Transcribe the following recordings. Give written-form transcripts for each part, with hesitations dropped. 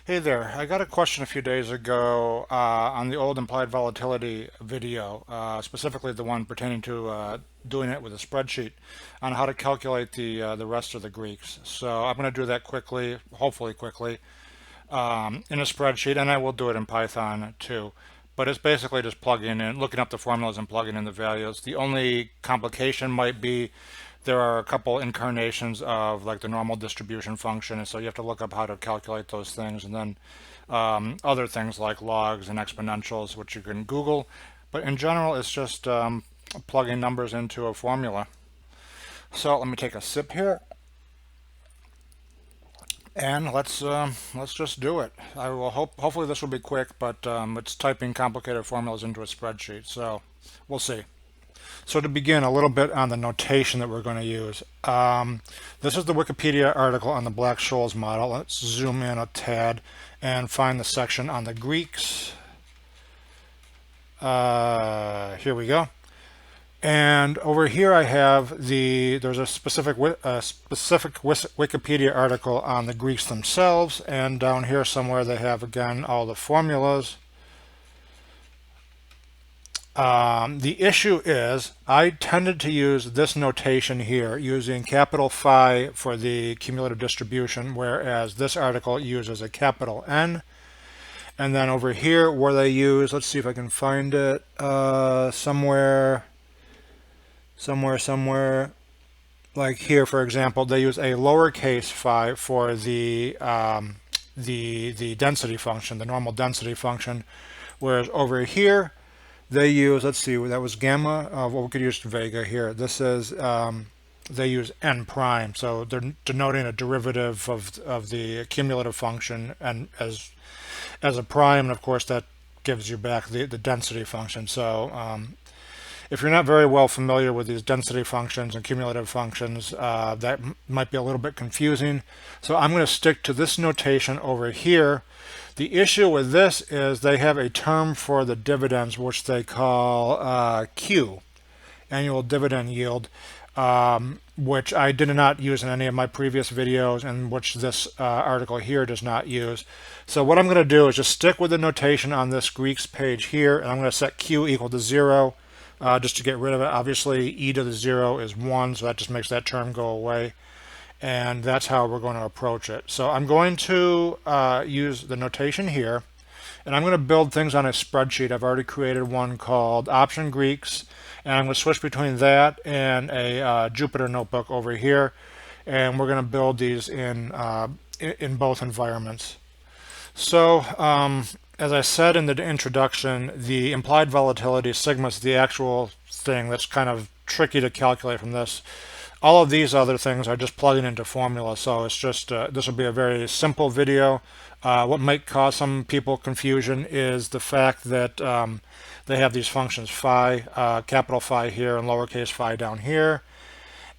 Hey there, I got a question a few days ago on the old implied volatility video, specifically the one pertaining to doing it with a spreadsheet on how to calculate the rest of the Greeks. So I'm going to do that quickly, hopefully quickly, in a spreadsheet, and I will do it in Python too. But it's basically just plugging in, looking up the formulas and plugging in the values. The only complication might be there are a couple incarnations of like the normal distribution function, and so you have to look up how to calculate those things, and then other things like logs and exponentials, which you can Google. But in general, it's just plugging numbers into a formula. So let me take a sip here, and let's just do it. I will hopefully this will be quick, but it's typing complicated formulas into a spreadsheet, so we'll see. So to begin, a little bit on the notation that we're going to use. This is the Wikipedia article on the Black-Scholes model. Let's zoom in a tad and find the section on the Greeks. Here we go. And over here I have there's a specific Wikipedia article on the Greeks themselves, and down here somewhere they have again all the formulas. The issue is I tended to use this notation here using capital Phi for the cumulative distribution, whereas this article uses a capital N. And then over here where they use, let's see if I can find it, somewhere, like here, for example, they use a lowercase phi for the density function, the normal density function, whereas over here they use, let's see, that was gamma. Well, we could use vega here. This is, they use n prime, so they're denoting a derivative of the cumulative function and as a prime, and of course that gives you back the density function. So if you're not very well familiar with these density functions and cumulative functions, that might be a little bit confusing. So I'm going to stick to this notation over here. The issue with this is they have a term for the dividends which they call Q, annual dividend yield, which I did not use in any of my previous videos and which this article here does not use. So what I'm going to do is just stick with the notation on this Greeks page here, and I'm going to set Q equal to 0 just to get rid of it. Obviously e to the 0 is 1, so that just makes that term go away. And that's how we're going to approach it. So I'm going to use the notation here, and I'm going to build things on a spreadsheet. I've already created one called Option Greeks, and I'm going to switch between that and a Jupyter notebook over here, and we're going to build these in both environments. So as I said in the introduction, the implied volatility sigma is the actual thing that's kind of tricky to calculate from this. All of these other things are just plugging into formula, so it's just this will be a very simple video. What might cause some people confusion is the fact that they have these functions phi, capital Phi here and lowercase phi down here.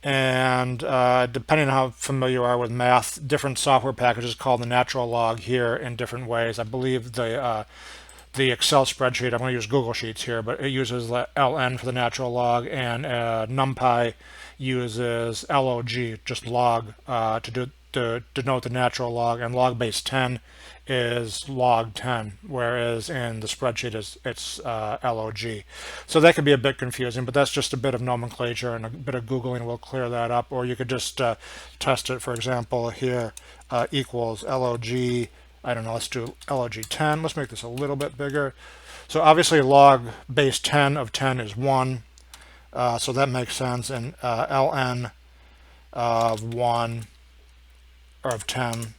And depending on how familiar you are with math, different software packages call the natural log here in different ways. I believe the Excel spreadsheet, I'm going to use Google Sheets here, but it uses ln for the natural log, and NumPy uses log, just log, to denote the natural log, and log base 10 is log 10, whereas in the spreadsheet it's log. So that could be a bit confusing, but that's just a bit of nomenclature, and a bit of Googling will clear that up. Or you could just test it, for example, here equals log, I don't know, let's do log 10. Let's make this a little bit bigger. So obviously log base 10 of 10 is 1. So that makes sense. And ln of 1 or of 10.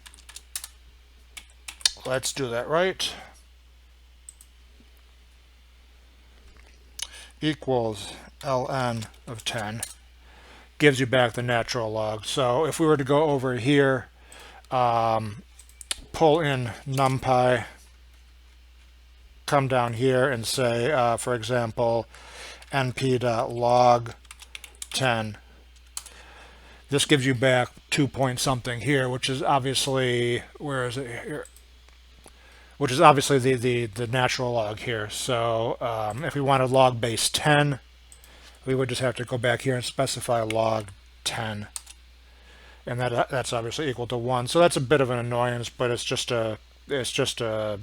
Let's do that right. Equals ln of 10. Gives you back the natural log. So if we were to go over here, pull in NumPy, come down here and say, for example, np.log 10. This gives you back 2 point something here, which is obviously, where is it here? Which is obviously the natural log here. So if we wanted log base 10, we would just have to go back here and specify log 10. And that's obviously equal to 1. So that's a bit of an annoyance, but it's just a it's just a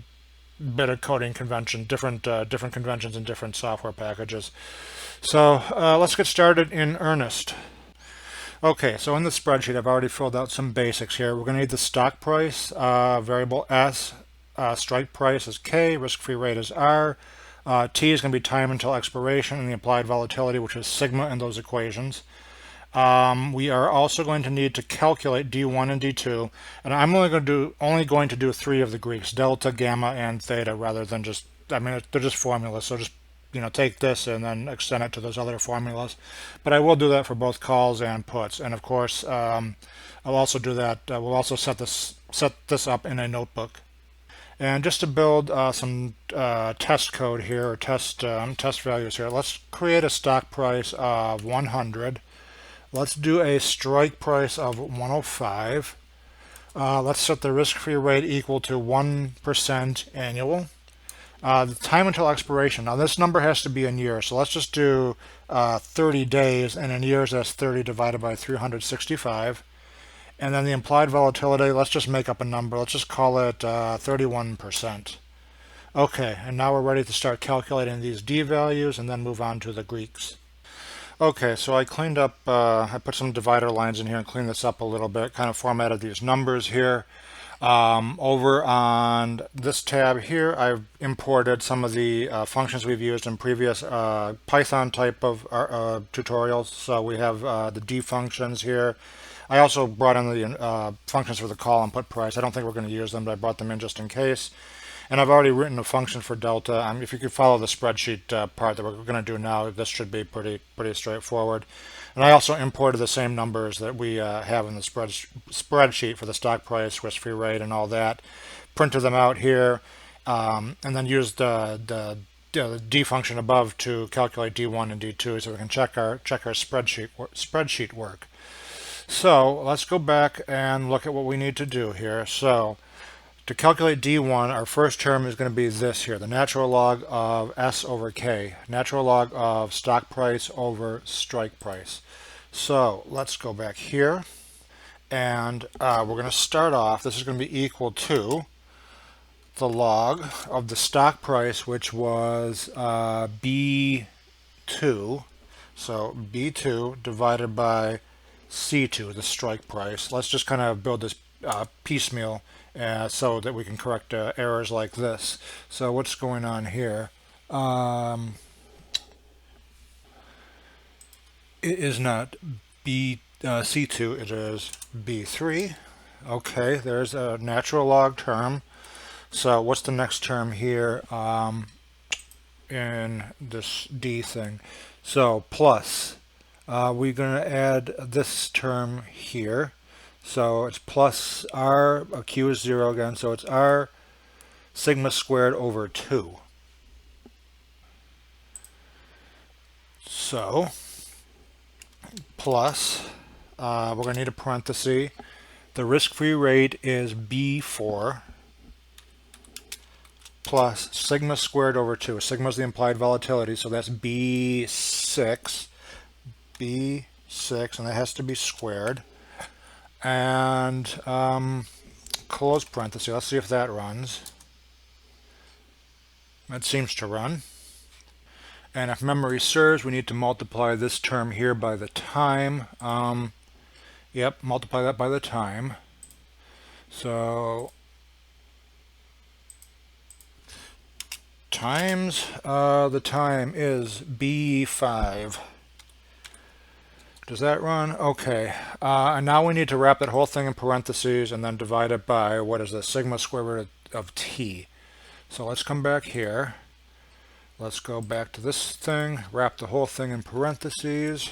bit of coding convention, different conventions in different software packages. So let's get started in earnest. Okay, so in the spreadsheet, I've already filled out some basics here. We're going to need the stock price, variable S, strike price is K, risk-free rate is R, T is going to be time until expiration, and the applied volatility, which is sigma in those equations. We are also going to need to calculate D1 and D2, and I'm only going to do three of the Greeks: delta, gamma, and theta, rather than just, I mean, they're just formulas, so just take this and then extend it to those other formulas. But I will do that for both calls and puts, and of course I'll also do that. We'll also set this up in a notebook. And just to build some test code here, or test values here, let's create a stock price of 100. Let's do a strike price of 105. Let's set the risk-free rate equal to 1% annual. The time until expiration. Now this number has to be in years, so let's just do 30 days, and in years that's 30 divided by 365. And then the implied volatility, let's just make up a number. Let's just call it 31%. Okay, and now we're ready to start calculating these D values and then move on to the Greeks. Okay, so I cleaned up, I put some divider lines in here and cleaned this up a little bit, kind of formatted these numbers here. Over on this tab here, I've imported some of the functions we've used in previous Python type of tutorials. So we have the D functions here. I also brought in the functions for the call and put price. I don't think we're going to use them, but I brought them in just in case. And I've already written a function for delta. If you could follow the spreadsheet part that we're going to do now, this should be pretty straightforward. And I also imported the same numbers that we have in the spreadsheet for the stock price, risk-free rate, and all that. Printed them out here, and then used the D function above to calculate D1 and D2, so we can check our spreadsheet work. So let's go back and look at what we need to do here. So to calculate D1, our first term is going to be this here, the natural log of S over K, natural log of stock price over strike price. So let's go back here, and we're going to start off, this is going to be equal to the log of the stock price, which was B2, so B2 divided by C2, the strike price. Let's just kind of build this piecemeal so that we can correct errors like this. So what's going on here? It is not C2, it is B3. Okay, there's a natural log term. So what's the next term here in this D thing? So plus. We're going to add this term here. So it's plus R, Q is 0 again, so it's R sigma squared over 2. So plus, we're going to need a parenthesis. The risk-free rate is B4 plus sigma squared over 2. Sigma is the implied volatility, so that's B6. B6, and that has to be squared. And close parenthesis. Let's see if that runs. It seems to run. And if memory serves, we need to multiply this term here by the time. Yep, multiply that by the time. So times the time is B5. Does that run? Okay. And now we need to wrap that whole thing in parentheses and then divide it by, what is this, sigma square root of t. So let's come back here. Let's go back to this thing, wrap the whole thing in parentheses,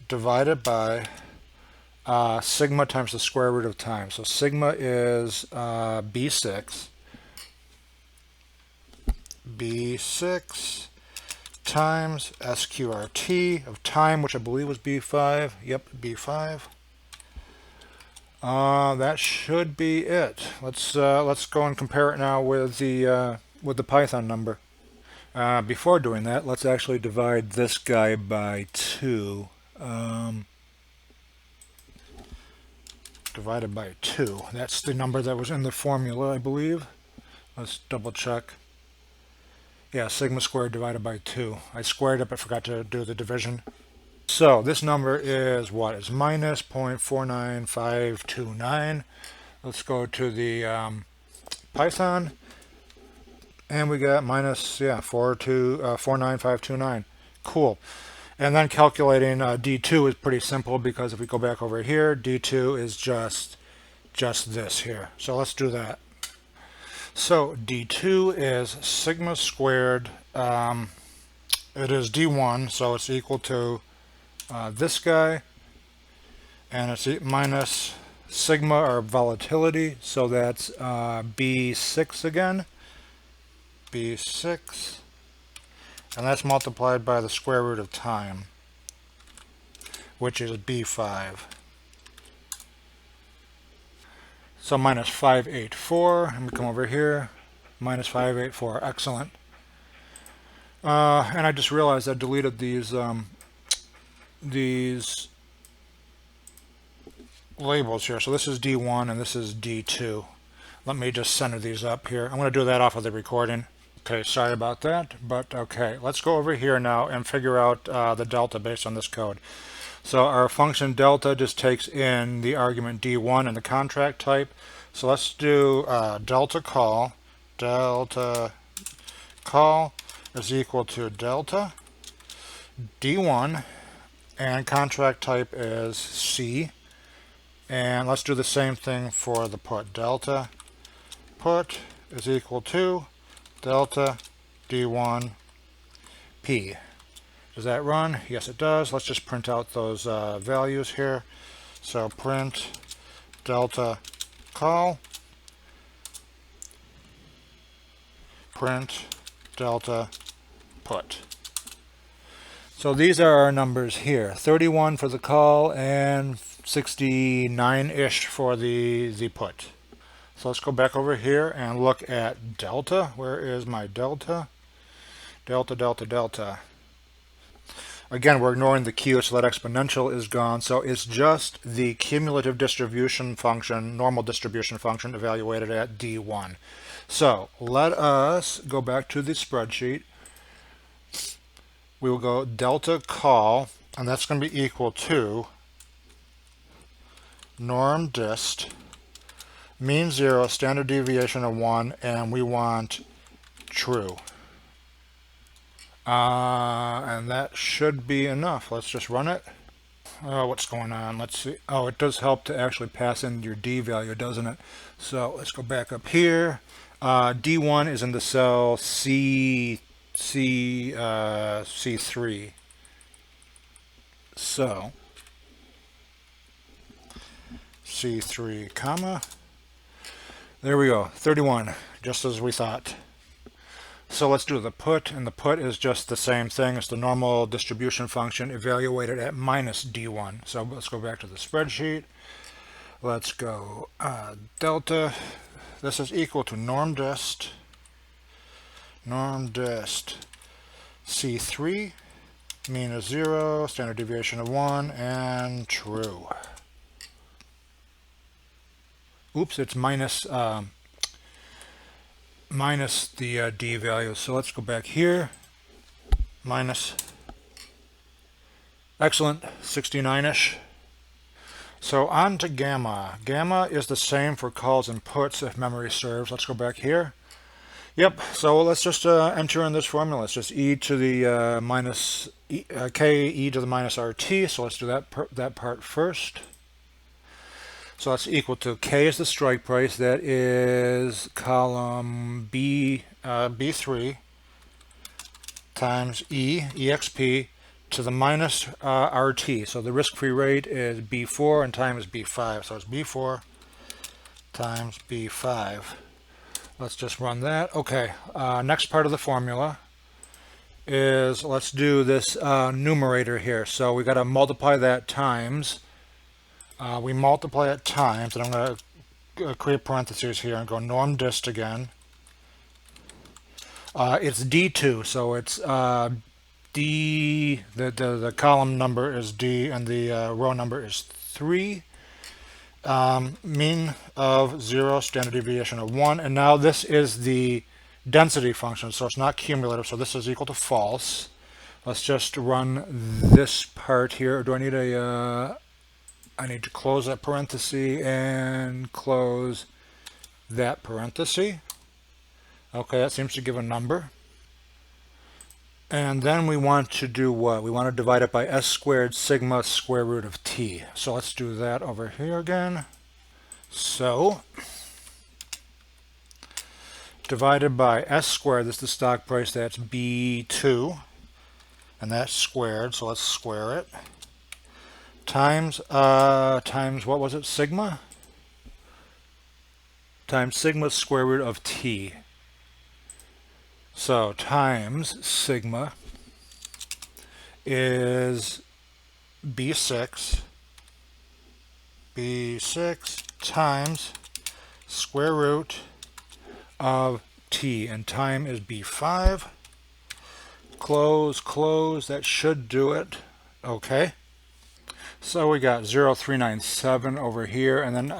divide it by sigma times the square root of time. So sigma is B6. B6 times SQRT of time, which I believe was B5. Yep, B5. That should be it. Let's go and compare it now with the Python number. Before doing that, let's actually divide this guy by 2. divided by 2. That's the number that was in the formula, I believe. Let's double check. Yeah, sigma squared divided by 2. I squared it but forgot to do the division. So this number is what? It's minus 0.49529. Let's go to the Python, and we got minus 49529. Cool. And then calculating D2 is pretty simple, because if we go back over here, D2 is just this here. So let's do that. So D2 is sigma squared. It is D1, so it's equal to this guy, and it's minus sigma, or volatility, so that's B6 again, B6, and that's multiplied by the square root of time, which is B5. So minus 584, and we come over here, minus 584, excellent. And I just realized I deleted these labels here. So this is D1 and this is D2. Let me just center these up here. I'm going to do that off of the recording. Okay, sorry about that, but okay. Let's go over here now and figure out the delta based on this code. So our function delta just takes in the argument D1 and the contract type. So let's do delta call. Delta call is equal to delta D1, and contract type is C. And let's do the same thing for the put. Delta put is equal to delta D1 P. Does that run? Yes, it does. Let's just print out those values here. So print delta call, print delta put. So these are our numbers here. 31 for the call and 69-ish for the put. So let's go back over here and look at delta. Where is my delta? Delta, delta, delta. Again, we're ignoring the Q, so that exponential is gone. So it's just the cumulative distribution function, normal distribution function, evaluated at D1. So let us go back to the spreadsheet. We will go delta call, and that's going to be equal to norm dist, mean 0, standard deviation of 1, and we want true. And that should be enough. Let's just run it. Oh, what's going on? Let's see. Oh, it does help to actually pass in your D value, doesn't it? So let's go back up here. D1 is in the cell C3. So C3 comma. There we go. 31, just as we thought. So let's do the put, and the put is just the same thing. It's the normal distribution function evaluated at minus D1. So let's go back to the spreadsheet. Let's go delta. This is equal to norm dist C3, mean is 0, standard deviation of 1, and true. Oops, it's minus the D value. So let's go back here. Minus. Excellent. 69-ish. So on to gamma. Gamma is the same for calls and puts, if memory serves. Let's go back here. Yep. So let's just enter in this formula. It's just e to the minus k e to the minus rt. So let's do that part first. So that's equal to K is the strike price. That is column B3 times EXP to the minus RT. So the risk-free rate is B4 and time is B5. So it's B4 times B5. Let's just run that. Okay, next part of the formula is, let's do this numerator here. So we got to multiply that times. We multiply it times, and I'm going to create parentheses here and go norm dist again. It's D2, so it's D, the column number is D, and the row number is 3. mean of 0, standard deviation of 1, and now this is the density function, so it's not cumulative, so this is equal to false. Let's just run this part here. Do I need I need to close that parenthesis and close that parenthesis. Okay, that seems to give a number. And then we want to do what? We want to divide it by s squared sigma square root of t. So let's do that over here again. So, divided by s squared, this is the stock price, that's B2, and that's squared, so let's square it, times what was it, sigma? Times sigma square root of t. So, times sigma is B6 times square root of t, and time is B5. Close, that should do it. Okay. So we got 0397 over here, and then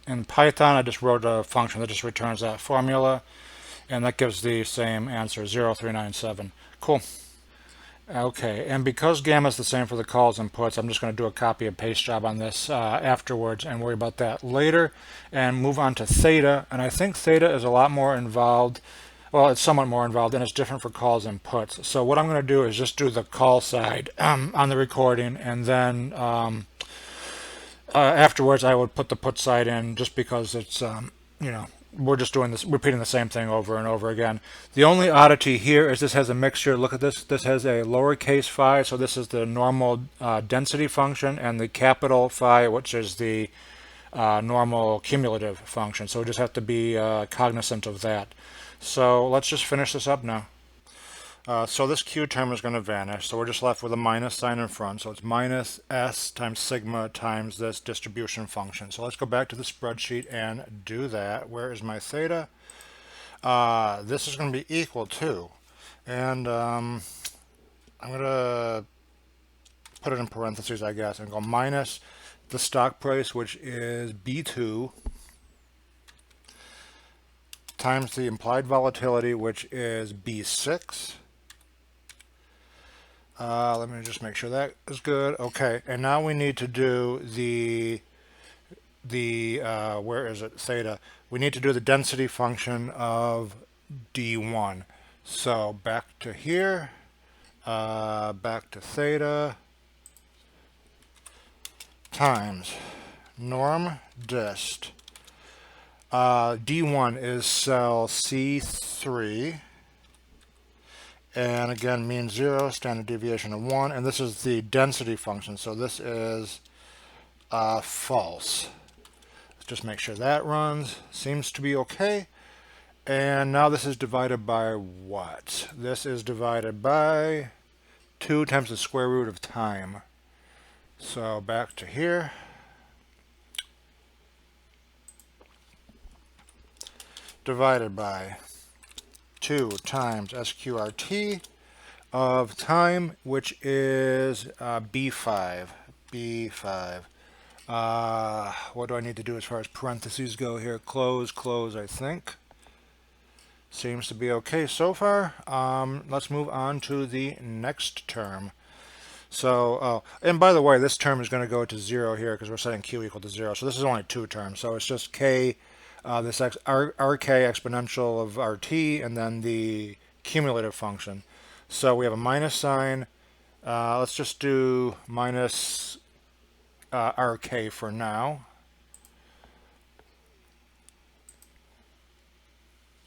in Python I just wrote a function that just returns that formula, and that gives the same answer, 0397. Cool. Okay, and because gamma is the same for the calls and puts, I'm just going to do a copy and paste job on this afterwards and worry about that later, and move on to theta. And I think theta is a lot more involved. Well, it's somewhat more involved, and it's different for calls and puts. So what I'm going to do is just do the call side on the recording, and then afterwards I would put the put side in, just because it's you know, we're just doing this, repeating the same thing over and over again. The only oddity here is this has a mixture. Look at this. This has a lowercase phi, so this is the normal density function, and the capital phi, which is the normal cumulative function. So we just have to be cognizant of that. So let's just finish this up now. So this q term is going to vanish, so we're just left with a minus sign in front. So it's minus s times sigma times this distribution function. So let's go back to the spreadsheet and do that. Where is my theta? This is going to be equal to, and I'm going to put it in parentheses, I guess, and go minus the stock price, which is B2, times the implied volatility, which is B6. Let me just make sure that is good. Okay, and now we need to do the where is it, theta. We need to do the density function of D1. So back to here, back to theta, times norm dist. D1 is cell C3. And again, mean 0, standard deviation of 1, and this is the density function, so this is false. Let's just make sure that runs. Seems to be okay. And now this is divided by what? This is divided by 2 times the square root of time. So back to here. Divided by 2 times sqrt of time, which is B5. What do I need to do as far as parentheses go here? Close, I think. Seems to be okay so far. Let's move on to the next term. So, and by the way, this term is going to go to 0 here because we're setting q equal to 0. So this is only 2 terms. So it's just k, this rk exponential of rt, and then the cumulative function. So we have a minus sign. Let's just do minus rk for now.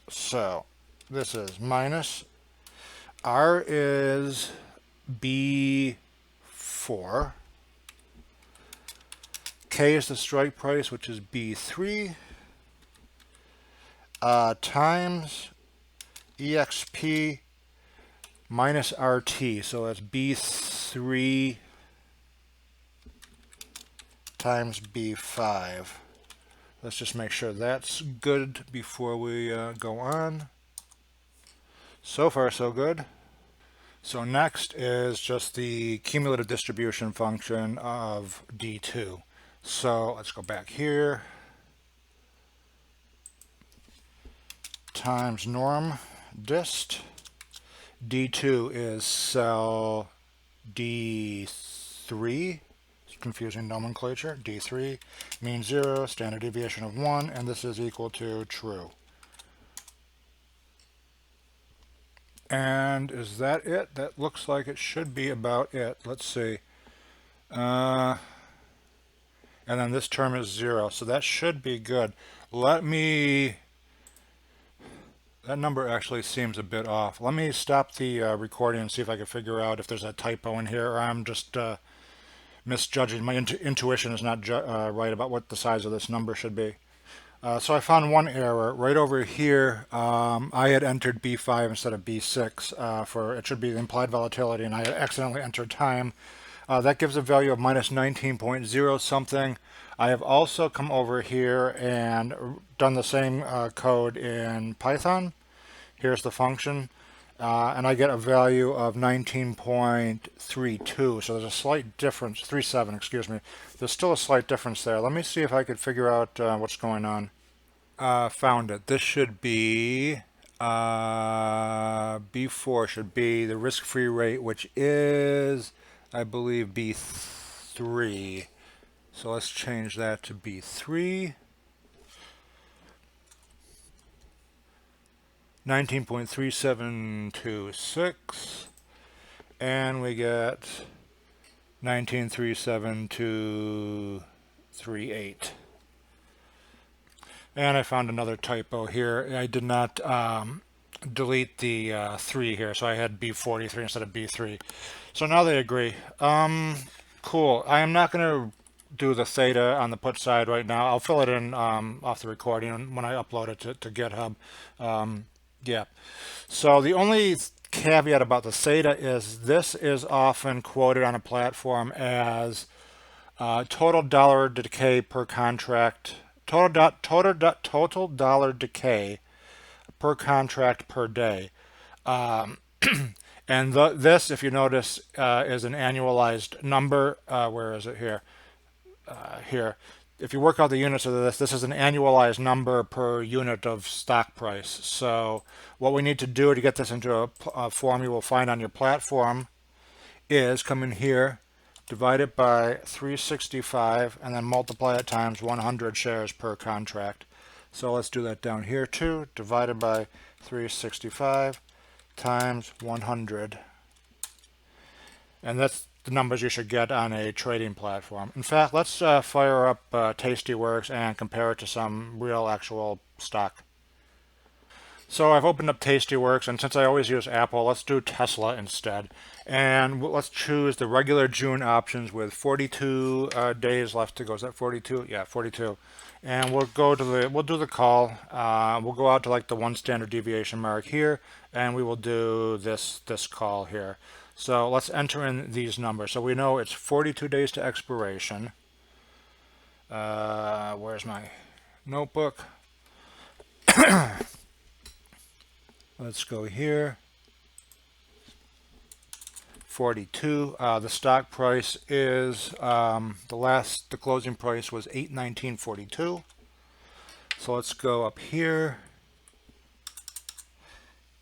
So this is minus, r is B4, K is the strike price, which is B3, times EXP minus RT, so that's B3 times B5. Let's just make sure that's good before we go on. So far, so good. So next is just the cumulative distribution function of D2. So let's go back here. Times norm dist. D2 is cell D3. It's confusing nomenclature. D3 means 0, standard deviation of 1, and this is equal to true. And is that it? That looks like it should be about it. Let's see. And then this term is 0, so that should be good. That number actually seems a bit off. Let me stop the recording and see if I can figure out if there's a typo in here, or I'm just misjudging. My intuition is not right about what the size of this number should be. So I found one error right over here. I had entered B5 instead of B6 for it should be the implied volatility, and I had accidentally entered time. That gives a value of minus 19.0 something. I have also come over here and done the same code in Python. Here's the function. And I get a value of 19.32. So there's a slight difference, 37, excuse me. There's still a slight difference there. Let me see if I could figure out what's going on. Found it. This should be B4 should be the risk-free rate, which is, I believe, B3. So let's change that to B3. 19.3726, and we get 19.37238. And I found another typo here. I did not delete the 3 here, so I had B43 instead of B3. So now they agree. Cool. I am not going to do the theta on the put side right now. I'll fill it in off the recording when I upload it to GitHub. Yeah. So the only caveat about the theta is this is often quoted on a platform as total dollar decay per contract, total dollar decay per contract per day. And this, if you notice, is an annualized number. Where is it here? Here. If you work out the units of this is an annualized number per unit of stock price. So what we need to do to get this into a form you will find on your platform is come in here, divide it by 365, and then multiply it times 100 shares per contract. So let's do that down here too, divided by 365 times 100. And that's the numbers you should get on a trading platform. In fact, let's fire up Tastyworks and compare it to some real actual stock. So I've opened up Tastyworks, and since I always use Apple, let's do Tesla instead. And let's choose the regular June options with 42 days left to go. Is that 42? Yeah, 42. And we'll do the call. We'll go out to like the 1 standard deviation mark here, and we will do this call here. So let's enter in these numbers. So we know it's 42 days to expiration. Where's my notebook? Let's go here. 42. The stock price is the closing price was 819.42. So let's go up here.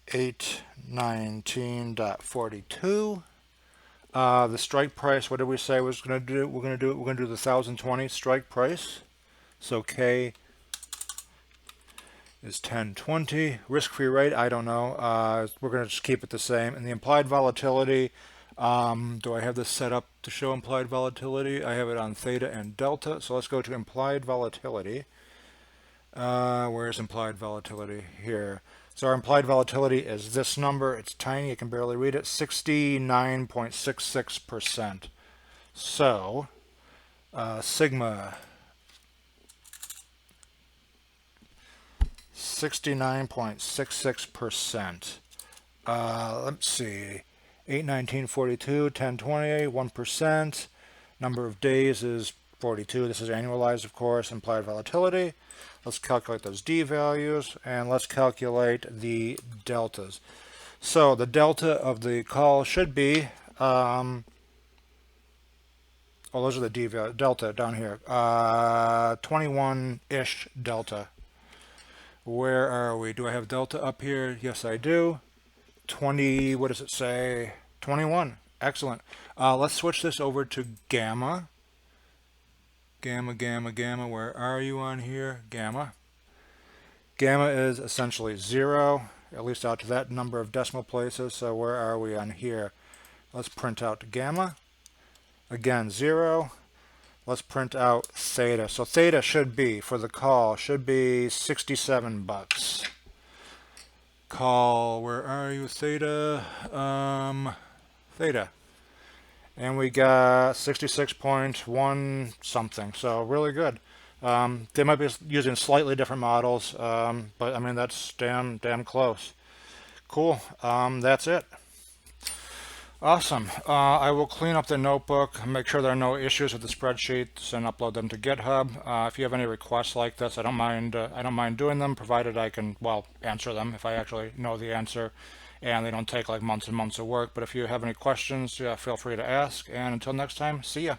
819.42. The strike price, what did we say was going to do? We're going to do the 1020 strike price. So K is 1020. Risk-free rate, I don't know. We're going to just keep it the same. And the implied volatility, do I have this set up to show implied volatility? I have it on theta and delta. So let's go to implied volatility. Where's implied volatility? Here. So our implied volatility is this number. It's tiny. You can barely read it. 69.66%. So sigma 69.66%. Let's see. 819.42, 1020, 1%. Number of days is 42. This is annualized, of course. Implied volatility. Let's calculate those D values, and let's calculate the deltas. So the delta of the call should be Oh, those are the D value, delta down here. 21-ish delta. Where are we? Do I have delta up here? Yes, I do. 20, what does it say? 21. Excellent. Let's switch this over to gamma. Gamma, gamma, gamma. Where are you on here? Gamma. Gamma is essentially 0, at least out to that number of decimal places. So where are we on here? Let's print out gamma. Again, 0. Let's print out theta. So theta should be, for the call, should be 67 bucks. Call, where are you, theta? Theta. And we got 66.1 something, so really good. They might be using slightly different models, but I mean, that's damn close. Cool, that's it. Awesome. I will clean up the notebook, make sure there are no issues with the spreadsheets, and upload them to GitHub. If you have any requests like this, I don't mind doing them, provided I can, well, answer them if I actually know the answer, and they don't take like months and months of work. But if you have any questions, feel free to ask. And until next time, see ya.